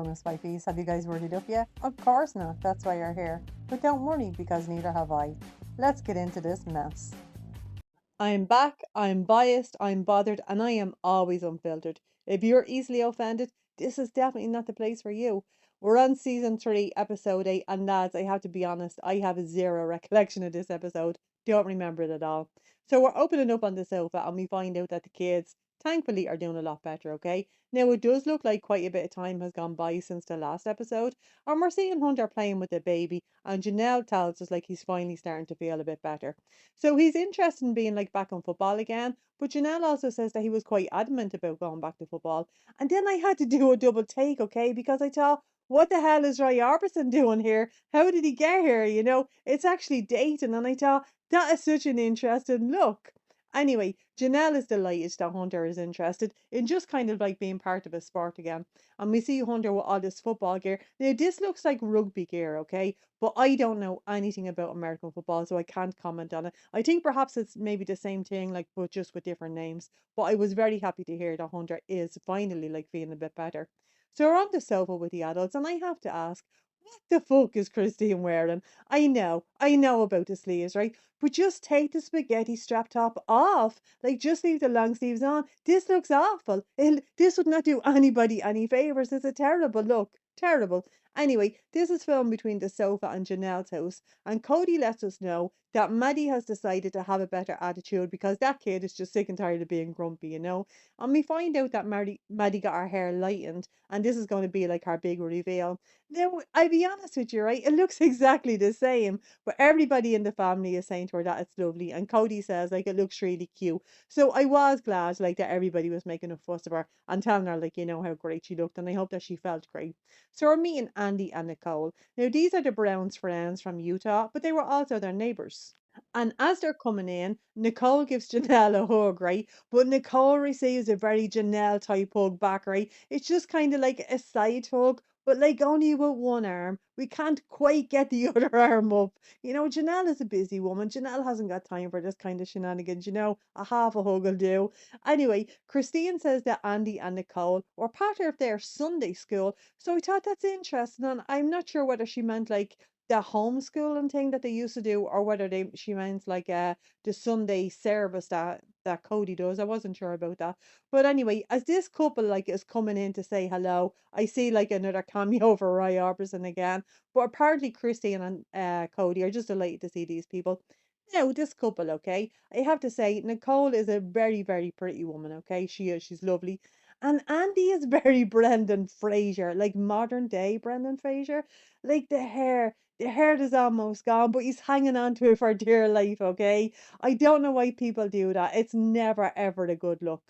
bonus wifeys. Have you guys worried up yet? Of course not, that's why you're here. But don't worry, because neither have I. Let's get into this mess. I'm back, I'm biased, I'm bothered, and I am always unfiltered. If you're easily offended, this is definitely not the place for you. We're on season 3, episode 8, and lads, I have to be honest, I have a zero recollection of this episode. Don't remember it at all. So we're opening up on the sofa and we find out that the kids, thankfully, are doing a lot better, okay? Now, it does look like quite a bit of time has gone by since the last episode, and we're seeing Hunter playing with the baby, and Janelle tells us like he's finally starting to feel a bit better. So he's interested in being like back on football again. But Janelle also says that he was quite adamant about going back to football. And then I had to do a double take, okay? Because I thought, what the hell is Roy Orbison doing here? How did he get here? It's actually dating. And I thought, that is such an interesting look. Anyway, Janelle is delighted that Hunter is interested in just kind of like being part of a sport again. And we see Hunter with all this football gear. Now, this looks like rugby gear, okay? But I don't know anything about American football, so I can't comment on it. I think perhaps it's maybe the same thing, like, but just with different names. But I was very happy to hear that Hunter is finally like feeling a bit better. So we're on the sofa with the adults, and I have to ask, what the fuck is Christine wearing? I know about the sleeves, right? But just take the spaghetti strap top off. Like, just leave the long sleeves on. This looks awful. This would not do anybody any favors. It's a terrible look. Terrible. Anyway, this is filmed between the sofa and Janelle's house, and Kody lets us know that Maddie has decided to have a better attitude because that kid is just sick and tired of being grumpy. And we find out that Maddie got her hair lightened, and this is going to be like her big reveal. Now, I'll be honest with you, right? It looks exactly the same, but everybody in the family is saying to her that it's lovely, and Kody says like it looks really cute. So I was glad like that everybody was making a fuss of her and telling her like how great she looked, and I hope that she felt great. So we're meeting Andy and Nicole. Now these are the Browns' friends from Utah, but they were also their neighbors. And as they're coming in, Nicole gives Janelle a hug, right? But Nicole receives a very Janelle type hug back, right? It's just kind of like a side hug, but like only with one arm. We can't quite get the other arm up. Janelle is a busy woman. Janelle hasn't got time for this kind of shenanigans. A half a hug will do. Anyway, Christine says that Andy and Nicole were part of their Sunday school. So I thought that's interesting. And I'm not sure whether she meant like the homeschooling thing that they used to do, or whether she meant like the Sunday service that Kody does. I wasn't sure about that. But anyway, as this couple like is coming in to say hello, I see like another cameo for Roy Orbison again. But apparently Christine and Kody are just delighted to see these people. Now, this couple, okay, I have to say, Nicole is a very, very pretty woman, okay? She is, she's lovely. And Andy is very Brendan Fraser, like modern day Brendan Fraser. Like the hair is almost gone, but he's hanging on to it for dear life, okay? I don't know why people do that. It's never ever a good look.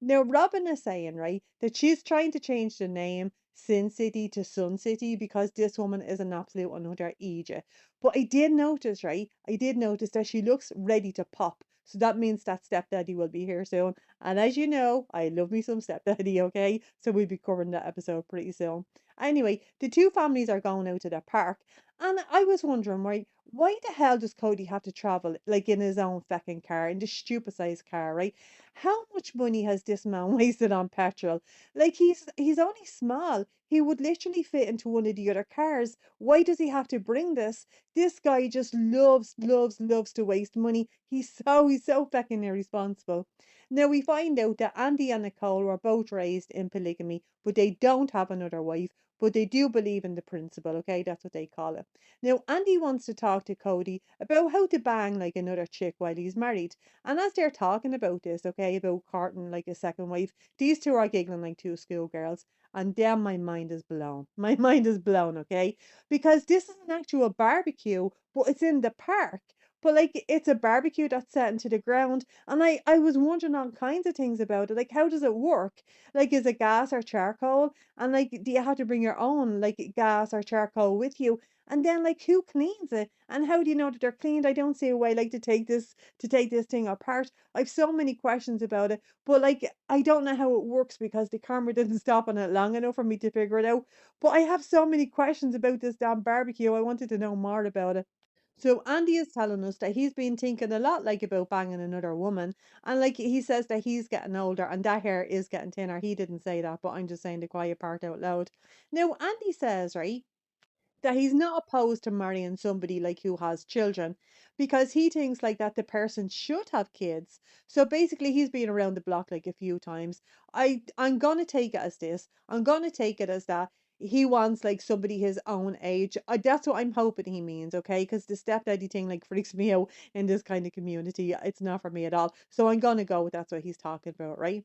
Now, Robyn is saying, right, that she's trying to change the name Sin City to Sun City because this woman is an absolute another Egypt. But I did notice, right? I did notice that she looks ready to pop. So that means that stepdaddy will be here soon. And as you know, I love me some stepdaddy, okay? So we'll be covering that episode pretty soon. Anyway, the two families are going out to the park. And I was wondering, right, why the hell does Kody have to travel like in his own fucking car, in this stupid sized car, right? How much money has this man wasted on petrol? Like he's only small. He would literally fit into one of the other cars. Why does he have to bring this? This guy just loves, loves, loves to waste money. He's so fucking irresponsible. Now we find out that Andy and Nicole were both raised in polygamy, but they don't have another wife, but they do believe in the principle, okay? That's what they call it. Now Andy wants to talk to Kody about how to bang like another chick while he's married. And as they're talking about this, okay, about courting like a second wife, these two are giggling like two schoolgirls. And then my mind is blown. My mind is blown, okay? Because this is an actual barbecue, but it's in the park. But like it's a barbecue that's set into the ground. And I was wondering all kinds of things about it. Like how does it work? Like is it gas or charcoal? And like do you have to bring your own like gas or charcoal with you? And then like who cleans it? And how do you know that they're cleaned? I don't see a way like to take this thing apart. I've so many questions about it. But like I don't know how it works because the camera didn't stop on it long enough for me to figure it out. But I have so many questions about this damn barbecue. I wanted to know more about it. So Andy is telling us that he's been thinking a lot like about banging another woman, and like he says that he's getting older and that hair is getting thinner. He didn't say that, but I'm just saying the quiet part out loud. Now Andy says, right, that he's not opposed to marrying somebody like who has children because he thinks like that the person should have kids. So basically he's been around the block like a few times. I'm gonna take it as this. I'm gonna take it as that he wants like somebody his own age. That's what I'm hoping he means, okay? Because the stepdaddy thing like freaks me out in this kind of community. It's not for me at all. So I'm gonna go with that's what he's talking about, right?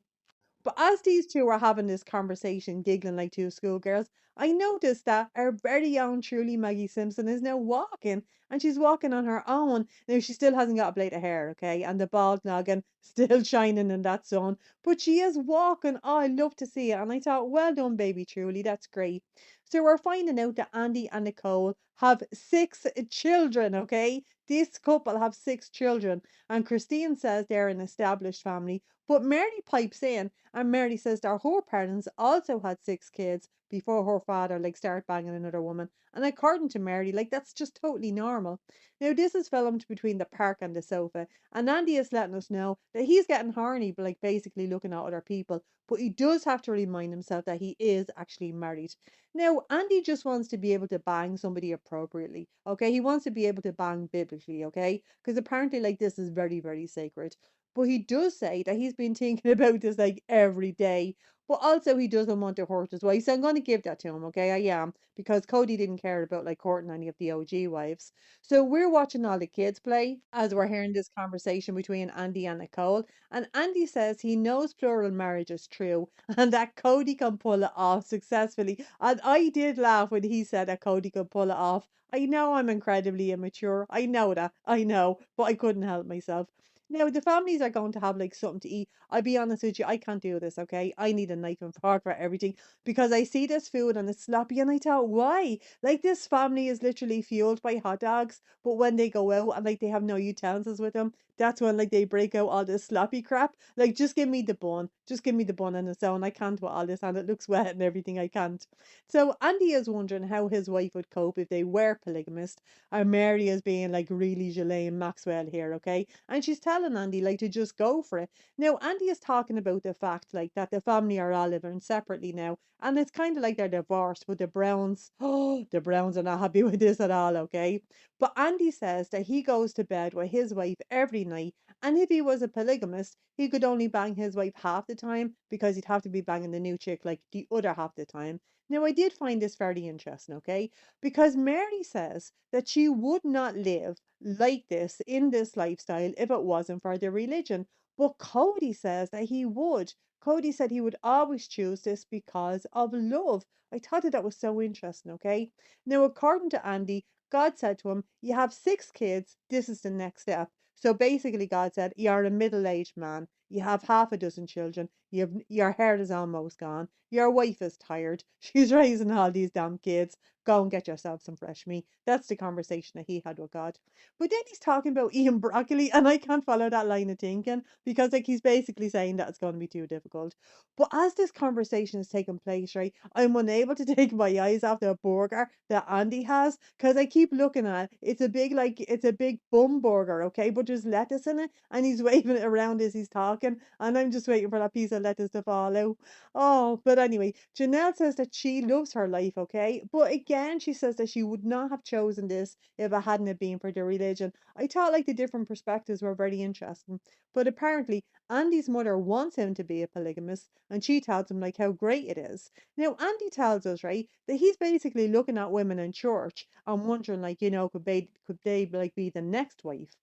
But as these two were having this conversation, giggling like two schoolgirls, I noticed that our very own truly Maggie Simpson is now walking, and she's walking on her own. Now she still hasn't got a blade of hair, okay, and the bald noggin still shining in that sun, but she is walking. Oh, I love to see it, and I thought, well done, baby, truly, that's great. So we're finding out that Andy and Nicole have six children, okay? This couple have six children, and Christine says they're an established family. But Mary pipes in and Mary says that her parents also had six kids before her father like started banging another woman. And according to Mary, like that's just totally normal. Now this is filmed between the park and the sofa, and Andy is letting us know that he's getting horny, but like basically looking at other people. But he does have to remind himself that he is actually married. Now, Andy just wants to be able to bang somebody appropriately. Okay, he wants to be able to bang biblically, okay? Because apparently, like, this is very, very sacred. But he does say that he's been thinking about this like every day. But also he doesn't want to hurt his wife. So I'm gonna give that to him, okay? I am. Because Kody didn't care about like courting any of the OG wives. So we're watching all the kids play as we're hearing this conversation between Andy and Nicole. And Andy says he knows plural marriage is true and that Kody can pull it off successfully. And I did laugh when he said that Kody could pull it off. I know I'm incredibly immature. I know that. I know. But I couldn't help myself. Now, the families are going to have like something to eat. I'll be honest with you, I can't do this, okay? I need a knife and fork for everything because I see this food and it's sloppy and I thought, why? Like, this family is literally fueled by hot dogs, but when they go out and like they have no utensils with them, that's when like they break out all this sloppy crap. Like, just give me the bun. Just give me the bun on its own. I can't with all this and it looks wet and everything. I can't. So, Andy is wondering how his wife would cope if they were polygamist. And Mary is being like really Ghislaine Maxwell here, okay? And she's telling Andy like to just go for it. Now Andy is talking about the fact like that the family are all living separately now, and it's kind of like they're divorced. But the Browns, oh, the Browns are not happy with this at all. Okay, but Andy says that he goes to bed with his wife every night, and if he was a polygamist, he could only bang his wife half the time because he'd have to be banging the new chick like the other half the time. Now I did find this very interesting. Okay, because Mary says that she would not live like this in this lifestyle if it wasn't for the religion. But Kody says that he would. Kody said he would always choose this because of love. I thought that was so interesting, okay? Now, according to Andy, God said to him, you have six kids, this is the next step. So basically, God said, you're a middle aged man. You have half a dozen children. Your hair is almost gone. Your wife is tired. She's raising all these damn kids. Go and get yourself some fresh meat. That's the conversation that he had with God. But then he's talking about eating broccoli, and I can't follow that line of thinking because, like, he's basically saying that it's going to be too difficult. But as this conversation is taking place, right, I'm unable to take my eyes off the burger that Andy has because I keep looking at it. It's a big, like, it's a big bum burger, okay, but there's lettuce in it, and he's waving it around as he's talking, and I'm just waiting for that piece of lettuce to fall out. Oh, but anyway, Janelle says that she loves her life, okay? But again, she says that she would not have chosen this if it hadn't have been for the religion. I thought like the different perspectives were very interesting. But apparently, Andy's mother wants him to be a polygamist, and she tells him like how great it is. Now, Andy tells us, right, that he's basically looking at women in church and wondering, like, could they like be the next wife?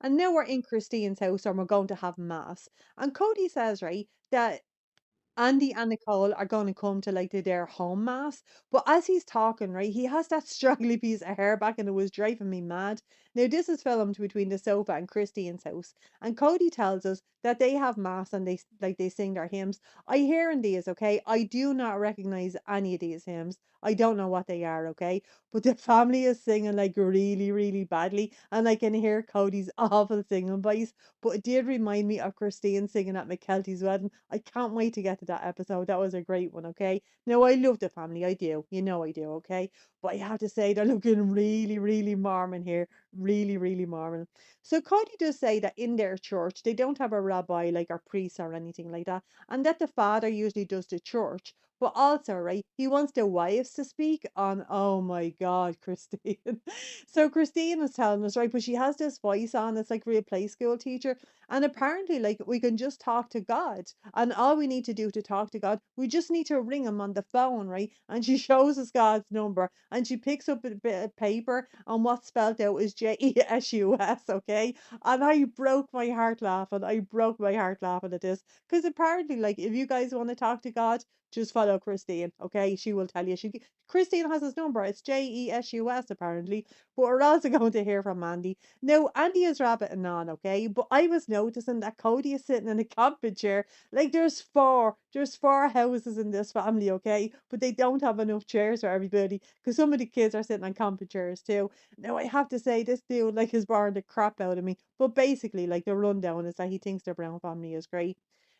And now we're in Christine's house and we're going to have mass. And Kody says, right, that Andy and Nicole are going to come to like their home mass. But as he's talking, right, he has that straggly piece of hair back and it was driving me mad. Now, this is filmed between the sofa and Christine's house. And Kody tells us that they have mass and they sing their hymns. I hear in these, okay? I do not recognize any of these hymns. I don't know what they are, okay? But the family is singing like really, really badly. And I can hear Cody's awful singing voice. But it did remind me of Christine singing at McKelty's wedding. I can't wait to get to that episode. That was a great one, okay? Now, I love the family. I do. You know I do, okay? But I have to say they're looking really, really Mormon here. Really, really Mormon. So Cody does say that in their church they don't have a rabbi like a priest or anything like that, and that the father usually does the church. But also, right, he wants the wives to speak on, oh my God, Christine. So Christine is telling us, right, but she has this voice on, it's like real play school teacher. And apparently, like, we can just talk to God. And all we need to do to talk to God, we just need to ring him on the phone, right? And she shows us God's number and she picks up a bit of paper and what's spelled out is Jesus, okay? And I broke my heart laughing. I broke my heart laughing at this. Because apparently, like, if you guys want to talk to God, just follow Christine, okay? She will tell you. Christine has his number. It's Jesus apparently. But we're also going to hear from Andy. Now, Andy is rabbiting on, okay? But I was noticing that Cody is sitting in a camping chair. Like there's four houses in this family, okay? But they don't have enough chairs for everybody because some of the kids are sitting on camping chairs too. Now I have to say this dude like is boring the crap out of me. But basically, like the rundown is that he thinks their brown family is great.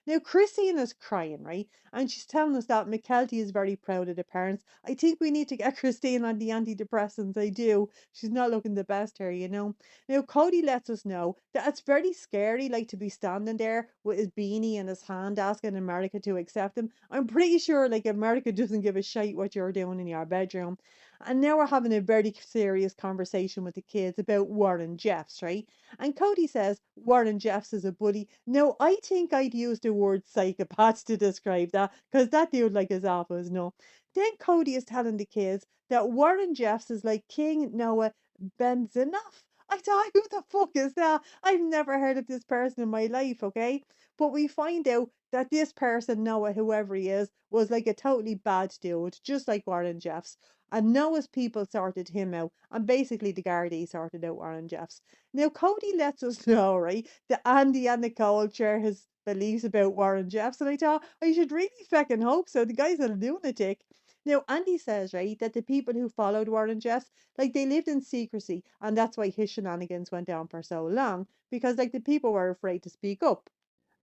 Now Christine is crying, right? And she's telling us that McKelty is very proud of the parents. I think we need to get Christine on the antidepressants. I do. She's not looking the best here, you know. Now Cody lets us know that it's very scary, like to be standing there with his beanie in his hand asking America to accept him. I'm pretty sure like America doesn't give a shite what you're doing in your bedroom. And now we're having a very serious conversation with the kids about Warren Jeffs, right? And Cody says Warren Jeffs is a bully. No, I think I'd use the word psychopath to describe that because that dude like is awful, as no. Then Cody is telling the kids that Warren Jeffs is like King Noah Benzinoff. I thought, who the fuck is that? I've never heard of this person in my life, okay? But we find out that this person, Noah, whoever he is, was like a totally bad dude, just like Warren Jeffs. And Noah's people sorted him out, and basically the Gardaí sorted out Warren Jeffs. Now, Cody lets us know, right, that Andy and Nicole share his beliefs about Warren Jeffs, and I thought, I should really fucking hope so. The guy's a lunatic. Now, Andy says, right, that the people who followed Warren Jeffs, like, they lived in secrecy, and that's why his shenanigans went on for so long, because, like, the people were afraid to speak up.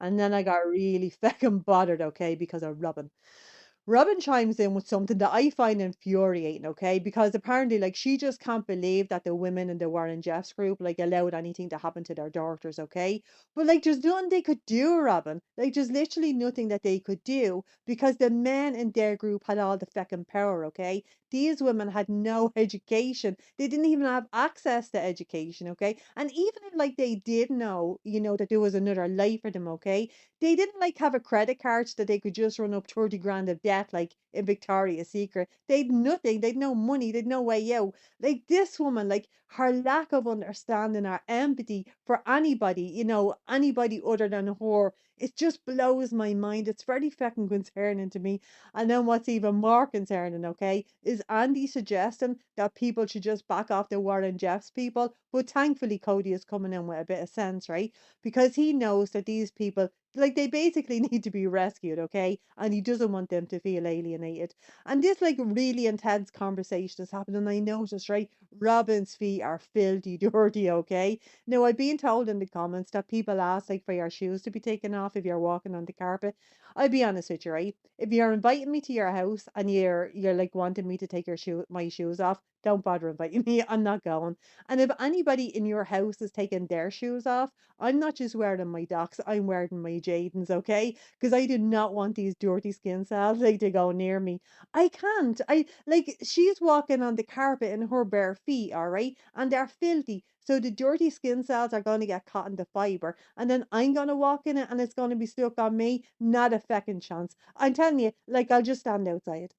And then I got really fucking bothered, okay, because of Robyn. Robyn chimes in with something that I find infuriating, okay? Because apparently, like, she just can't believe that the women in the Warren Jeffs group, like, allowed anything to happen to their daughters, okay? But, like, there's nothing they could do, Robyn. Like, there's literally nothing that they could do because the men in their group had all the fucking power, okay? These women had no education. They didn't even have access to education, okay? And even if, like, they did know, you know, that there was another life for them, okay? They didn't like have a credit card that they could just run up 30 grand of debt like in Victoria's Secret. They'd nothing, they'd no money, they'd no way out. Like this woman, like her lack of understanding or empathy for anybody, you know, anybody other than her, it just blows my mind. It's very fucking concerning to me. And then what's even more concerning, okay, is Andy suggesting that people should just back off the Warren Jeffs people. But thankfully, Cody is coming in with a bit of sense, right? Because he knows that these people like they basically need to be rescued, okay? And he doesn't want them to feel alienated. And this like really intense conversation is happening. I noticed, right? Robyn's feet are filthy dirty, okay? Now I've been told in the comments that people ask like for your shoes to be taken off if you're walking on the carpet. I'll be honest with you, right? If you're inviting me to your house and you're like wanting me to take my shoes off, don't bother inviting me. I'm not going. And if anybody in your house is taking their shoes off, I'm not just wearing my Docs, I'm wearing my Jadens, okay? Because I do not want these dirty skin cells like to go near me. I can't. I like she's walking on the carpet in her bare feet, all right? And they're filthy. So the dirty skin cells are going to get caught in the fiber, and then I'm going to walk in it, and it's going to be stuck on me. Not a fucking chance. I'm telling you, like I'll just stand outside.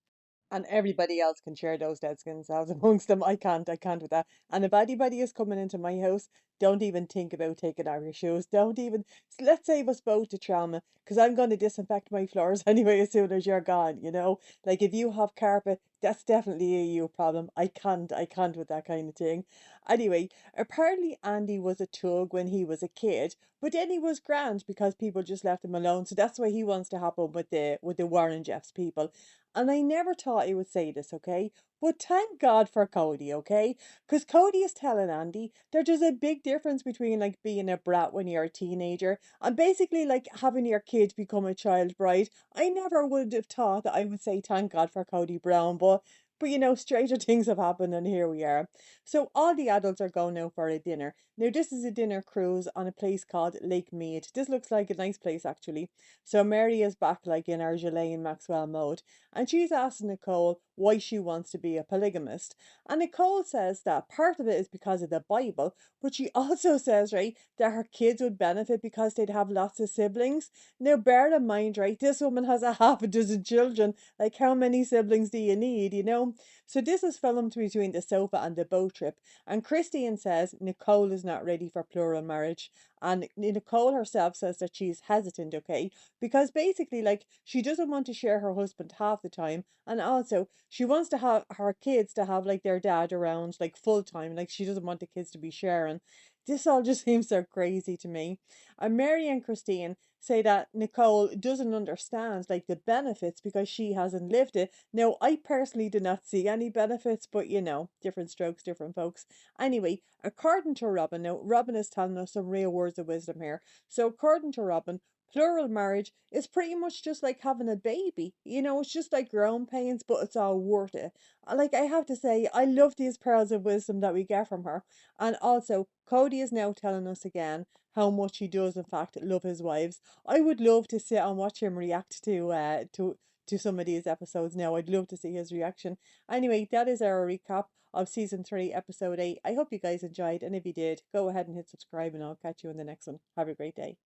And everybody else can share those dead skin cells amongst them. I can't with that. And if anybody is coming into my house, don't even think about taking off your shoes. Don't even, let's save us both the trauma, because I'm going to disinfect my floors anyway as soon as you're gone, you know? Like if you have carpet, that's definitely a you problem. I can't with that kind of thing. Anyway, apparently Andy was a tug when he was a kid, but then he was grand because people just left him alone. So that's why he wants to happen with the Warren Jeffs people. And I never thought he would say this, okay? But thank God for Cody, okay? Because Cody is telling Andy there's just a big difference between like being a brat when you're a teenager and basically like having your kid become a child bride. I never would have thought that I would say thank God for Cody Brown, but But stranger things have happened, and here we are. So all the adults are going out for a dinner. Now this is a dinner cruise on a place called Lake Mead. This looks like a nice place actually. So Mary is back like in our Ghislaine Maxwell mode, and she's asking Nicole why she wants to be a polygamist. And Nicole says that part of it is because of the Bible, but she also says, right, that her kids would benefit because they'd have lots of siblings. Now bear in mind, right, this woman has a half a dozen children. Like, how many siblings do you need? So this is filmed between the sofa and the boat trip. And Christine says Nicole is not ready for plural marriage. And Nicole herself says that she's hesitant, okay? Because basically, like, she doesn't want to share her husband half the time. And also, she wants to have her kids to have, like, their dad around, like, full time. Like, she doesn't want the kids to be sharing. This all just seems so crazy to me. And Mary and Christine say that Nicole doesn't understand like the benefits because she hasn't lived it. Now, I personally do not see any benefits, but different strokes, different folks. Anyway, according to Robyn, now Robyn is telling us some real words of wisdom here. So, according to Robyn, plural marriage is pretty much just like having a baby. It's just like growing pains, but it's all worth it. Like, I have to say, I love these pearls of wisdom that we get from her. And also, Kody is now telling us again how much he does, in fact, love his wives. I would love to sit and watch him react to some of these episodes now. I'd love to see his reaction. Anyway, that is our recap of season 3, episode 8. I hope you guys enjoyed, and if you did, go ahead and hit subscribe, and I'll catch you in the next one. Have a great day.